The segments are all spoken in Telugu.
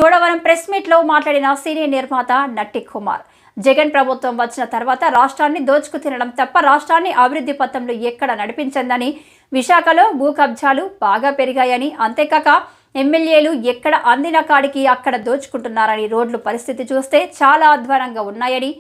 గోడవరం ప్రెస్ మీట్ లో మాట్లాడిన సీనియర్ నిర్మాత నట్టి కుమార్ జగన్ ప్రభుత్వం వచ్చిన తర్వాత రాష్ట్రాన్ని దోచుకు తినడం తప్ప రాష్ట్రాన్ని అభివృద్ధి పథంలో ఎక్కడ నడిపించిందని, విశాఖలో భూ కబ్జాలు బాగా పెరిగాయని, అంతేకాక ఎమ్మెల్యేలు ఎక్కడ అందిన కాడికి అక్కడ దోచుకుంటున్నారని, రోడ్లు పరిస్థితి చూస్తే చాలా అధ్వానంగా ఉన్నాయని,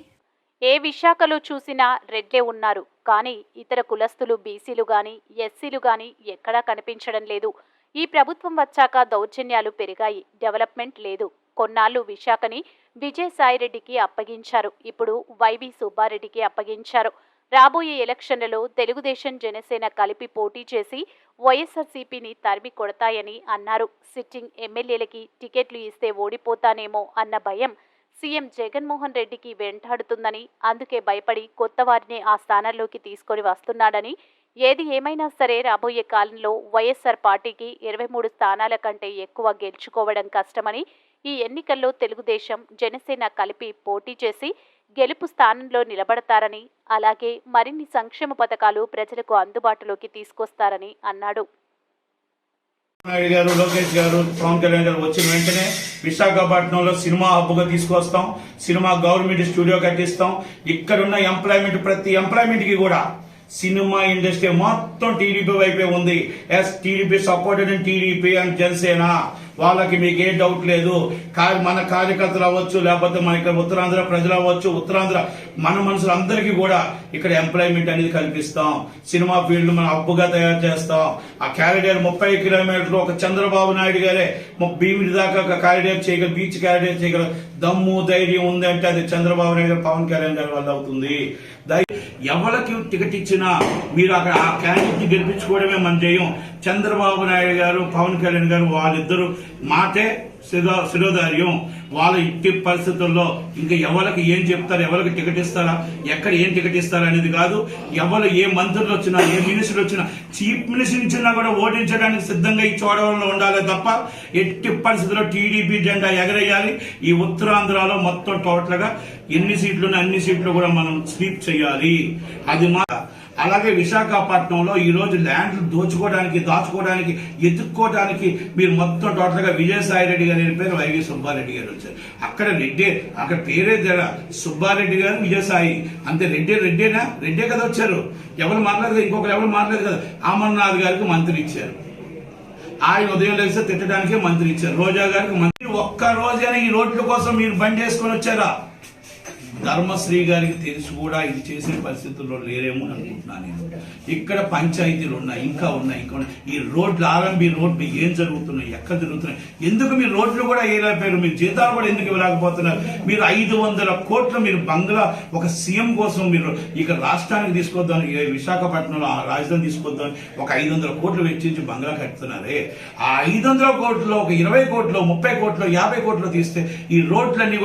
ఏ విశాఖలో చూసినా రెడ్లే ఉన్నారు కానీ ఇతర కులస్తులు బీసీలు గాని ఎస్సీలు గాని ఎక్కడా కనిపించడం లేదు. ఈ ప్రభుత్వం వచ్చాక దౌర్జన్యాలు పెరిగాయి, డెవలప్మెంట్ లేదు. కొన్నాళ్లు విశాఖని విజయసాయిరెడ్డికి అప్పగించారు, ఇప్పుడు వైవి సుబ్బారెడ్డికి అప్పగించారు. రాబోయే ఎలక్షన్లలో తెలుగుదేశం జనసేన కలిపి పోటీ చేసి వైఎస్ఆర్సీపీని తరిమి కొడతాయని అన్నారు. సిట్టింగ్ ఎమ్మెల్యేలకి టికెట్లు ఇస్తే ఓడిపోతానేమో అన్న భయం సీఎం జగన్మోహన్ రెడ్డికి వెంటాడుతుందని, అందుకే భయపడి కొత్త వారిని ఆ స్థానాల్లోకి తీసుకొని వస్తున్నాడని, ఏది ఏమైనా సరే రాబోయే కాలంలో వైఎస్ఆర్ పార్టీకి 23 స్థానాల కంటే ఎక్కువ గెలుచుకోవడం కష్టమని, ఈ ఎన్నికల్లో తెలుగుదేశం జనసేన కలిపి పోటీ చేసి గెలుపు స్థానంలో నిలబడతారని, అలాగే మరిన్ని సంక్షేమ పథకాలు ప్రజలకు అందుబాటులోకి తీసుకొస్తారని అన్నాడు. నాయుడు గారు, లోకేష్ గారు, పవన్ కళ్యాణ్ గారు వచ్చిన వెంటనే విశాఖపట్నంలో సినిమా హబ్బుగా తీసుకొస్తాం, సినిమా గవర్నమెంట్ స్టూడియో కట్టిస్తాం. ఇక్కడున్న ఎంప్లాయ్మెంట్ ప్రతి ఎంప్లాయ్మెంట్ కి కూడా సినిమా ఇండస్ట్రీ మొత్తం టీడీపీ వైపే ఉంది. TDP supported and TDP and Janasena, వాళ్ళకి మీకు ఏ డౌట్ లేదు. మన కార్యకర్తలు అవ్వచ్చు, లేకపోతే మన ఇక్కడ ఉత్తరాంధ్ర ప్రజలు అవ్వచ్చు, ఉత్తరాంధ్ర మన మనుషులందరికీ కూడా ఇక్కడ ఎంప్లాయ్మెంట్ అనేది కల్పిస్తాం. సినిమా ఫీల్డ్ మనం హబ్బుగా తయారు చేస్తాం. ఆ క్యారిడర్ 30 కిలోమీటర్లు ఒక చంద్రబాబు నాయుడు గారే భీమిడి దాకా ఒక క్యారిడర్ చేయగల, బీచ్ క్యారిడర్ చేయగల దమ్ము ధైర్యం ఉంది అంటే అది చంద్రబాబు నాయుడు గారు, పవన్ కళ్యాణ్ గారి వల్ల అవుతుంది. ఎవరికి టికెట్ ఇచ్చినా మీరు అక్కడ ఆ క్యాండిడేట్ ని గెలిపించుకోవడమే మన జయం. చంద్రబాబు నాయుడు గారు, పవన్ కళ్యాణ్ గారు వాళ్ళిద్దరు మాటే శిరోధార్యం. వాళ్ళ ఇట్టి పరిస్థితుల్లో ఇంకా ఎవరికి ఏం చెప్తారు, ఎవరికి టికెట్ ఇస్తారా, ఎక్కడ ఏం టికెట్ ఇస్తారా అనేది కాదు. ఎవరు ఏ మంత్రులు వచ్చినా, ఏ మినిస్టర్లు వచ్చినా, చీఫ్ మినిస్టర్ ఇచ్చినా కూడా ఓటించడానికి సిద్ధంగా ఈ చూడవరంలో ఉండాలి తప్ప ఎట్టి పరిస్థితుల్లో టీడీపీ జెండా ఎగరేయాలి. ఈ ఉత్తరాంధ్రలో మొత్తం టోటల్ గా ఎన్ని సీట్లు అన్ని సీట్లు కూడా మనం స్వీప్ చేయాలి. అది అలాగే విశాఖపట్నంలో ఈ రోజు ల్యాండ్లు దాచుకోవడానికి ఎత్తుక్కోవడానికి మీరు మొత్తం టోటల్ గా విజయసాయి రెడ్డి గారి పేరు వైవి సుబ్బారెడ్డి గారు వచ్చారు. అక్కడ రెడ్డి, అక్కడ పేరే సుబ్బారెడ్డి గారు, విజయసాయి అంతే. రెడ్డే కదా వచ్చారు. ఎవరు మాట్లాడలేదు, ఇంకొకరు ఎవరు మాట్లాడలేదు కదా. అమర్నాథ్ గారికి మంత్రి ఇచ్చారు, ఆయన ఉదయం లేస్తే తిట్టడానికే మంత్రి ఇచ్చారు. రోజా గారికి మంత్రి. ఒక్క రోజైనా ఈ రోడ్ల కోసం మీరు బండి వేసుకొని వచ్చారా? ధర్మశ్రీ గారికి తెలిసి కూడా ఇది చేసే పరిస్థితుల్లో లేరేమో అనుకుంటున్నాను నేను. ఇక్కడ పంచాయతీలు ఉన్నాయి, ఇంకా ఉన్నాయి. ఈ రోడ్లు ఆర్ఎంబీ రోడ్లు ఏం జరుగుతున్నాయి, ఎక్కడ జరుగుతున్నాయి, ఎందుకు మీరు రోడ్లు కూడా వేయలేకపోయారు? మీరు జీతాలు కూడా ఎందుకు ఇవ్వలేకపోతున్నారు? మీరు 500 కోట్లు మీరు బంగ్లా ఒక సీఎం కోసం మీరు ఇక్కడ రాష్ట్రానికి తీసుకొద్దామని, విశాఖపట్నంలో రాజధాని తీసుకొద్దామని ఒక 500 కోట్లు వెచ్చించి బంగ్లా కట్టుతున్నారే. ఆ 500 కోట్లు ఒక 20 కోట్లు, 30 కోట్లు, 50 కోట్లు తీస్తే ఈ రోడ్లన్నీ కూడా